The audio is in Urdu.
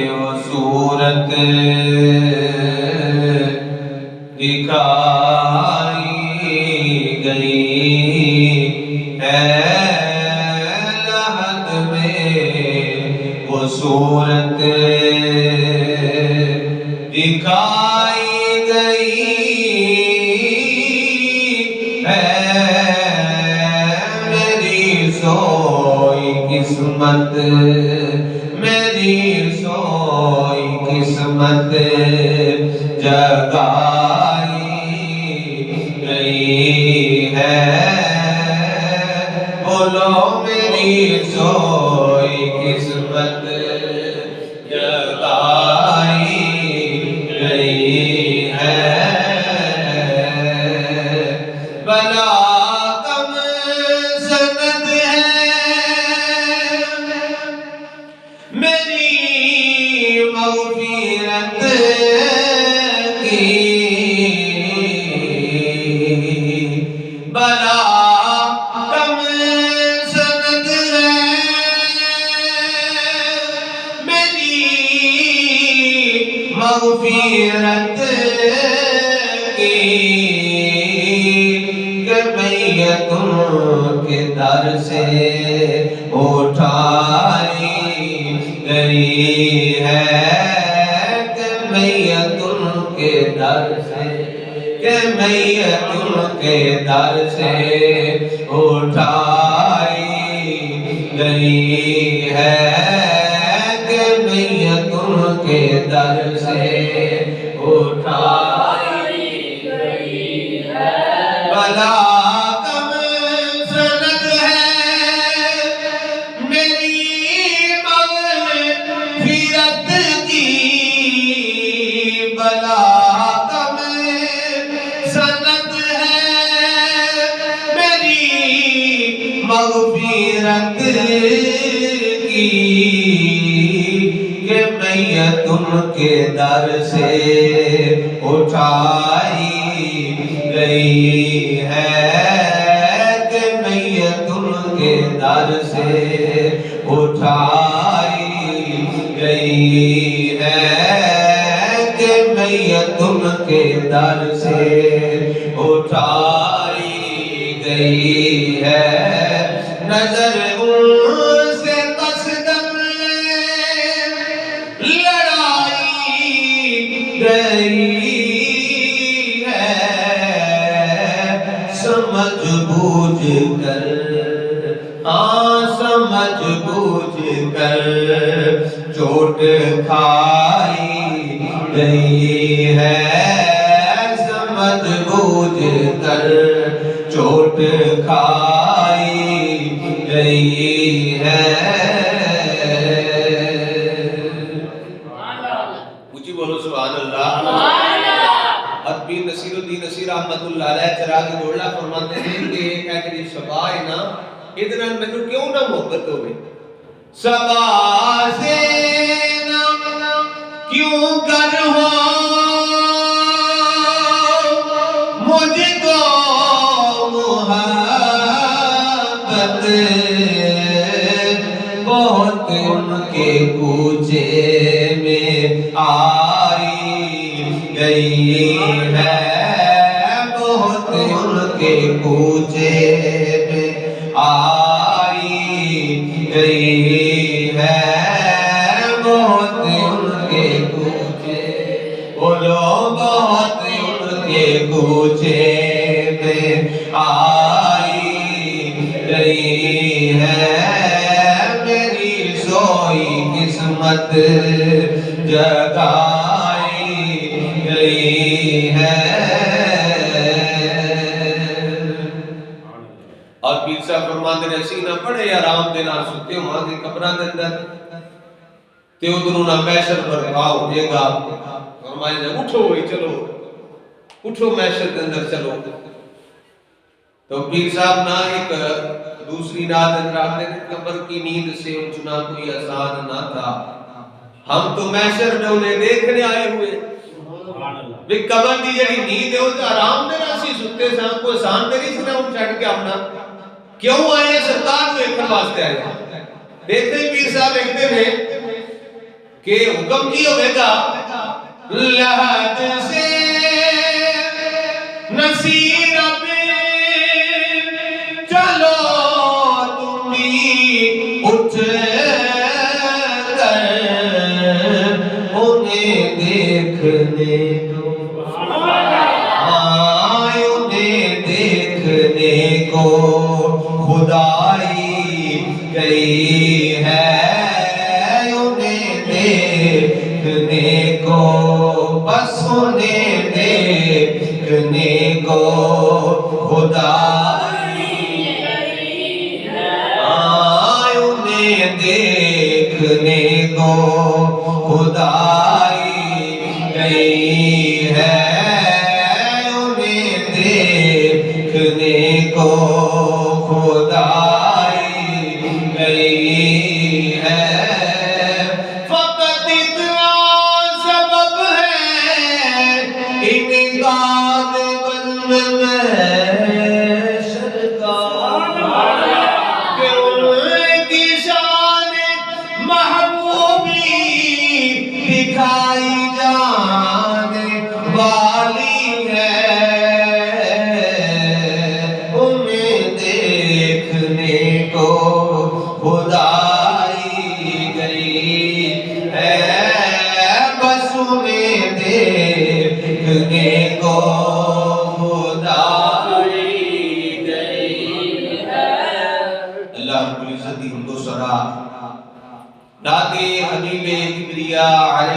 وہ صورت دکھائی گئی ہے لحد میں، وہ صورت دکھائی گئی ہے میری سوئی قسمت، میری سوئی قسمت جگائی گئی ہے، بولو میری سوئی قسمت جگائی گئی ہے، بلا کم سند ہے میری مغفرت کی، بلا کم سند ہے میری مغفرت کی، کہ میں تم کے در سے اٹھائی گئی ہے، کہ میں تم کے در سے، کہ میں تم کے در سے اٹھائی گئی ہے، کہ میں تم کے در سے اٹھائی گئی ہے، بلا کم سند ہے میری مغفرت کی، بلا کم سند ہے میری مغفرت کی، کہ میں تم کے در سے اٹھائی گئی ہے، کہ میں تم کے در سے اٹھائی گئی ہے، کہ میں تم کے در سے اٹھائی گئی ہے، نظر ان سے قصدم لڑائی گئی ہے، سمجھ بوجھ کر، سمجھ بوجھ کر چوٹ کھائی گئی ہے، سمجھ بوجھ کر چوٹ کھائی گئی ہے، اونچی بولو سبحان اللہ۔ اور پیر نصیر الدین نصیر رحمت اللہ علیہ چراغ گولڈا فرماتے ہیں کہ ایک ہے کہ صبح ہے نا، ادھر میں کیوں نہ محبت ہوئے، صبح سے نہ کیوں کر ہو مجھ کو محبت، بہت ان کے کوچے میں آئی گئی ہے، بہت ان کے کوچے میں آئی گئی ہے، بہت ان کے کوچے، بولو بہت ان کے کوچے میں آئی گئی ہے، میری سوئی قسمت جگائی گئی ہے۔ اور پیر صاحب فرماتے ہیں اسی نہ بڑے آرام دے نال ستے ہو آگے قبراں دے اندر تے ادھروں نہ محشر برپا ہو جائے گا، فرمائے نے اٹھو ہوئی چلو، اٹھو محشر دے اندر چلو، تو پیر صاحب نہ ایک دوسری رات اندر آتے ہیں قبر کی نیند سے اٹھنا کوئی آسان نہ تھا، ہم تو محشر میں انہیں دیکھنے آئے ہوئے، بھی قبر دی جڑی نیند ہے وہ تو آرام دے نال سی ستے سان، کوئی آسان تے نہیں سی نہ اٹھ چھڈ کے اپنا، کیوں آئے سرکار کو دیکھنے واسطے آئے، دیکھتے ہی پیر صاحب لکھتے ہیں کہ حکم کی ہوئے گا لحد سے نصیر پہ چلو تمہیں اٹھ کر انہیں دیکھنے کو انہیں دیکھنے کو خدائی گئی ہے انہیں دیکھنے کو بس انہیں دیکھنے کو خدائی گئی ہے انہیں دیکھنے کو خدائی گئی ہے انہیں دیکھنے کو خدائی گئی ہے فقط اتنا سبب ہے انعقاد بند محشر کا کہ ان کی شان محبوبی دکھائی جانے والی ہے انہیں دیکھنے کو خدائی گئی ہے بس انہیں دیکھنے کو خدائی گئی ہے اللہ رب العزت کی حمد و ثنا نعت حبیب کبریا علیہ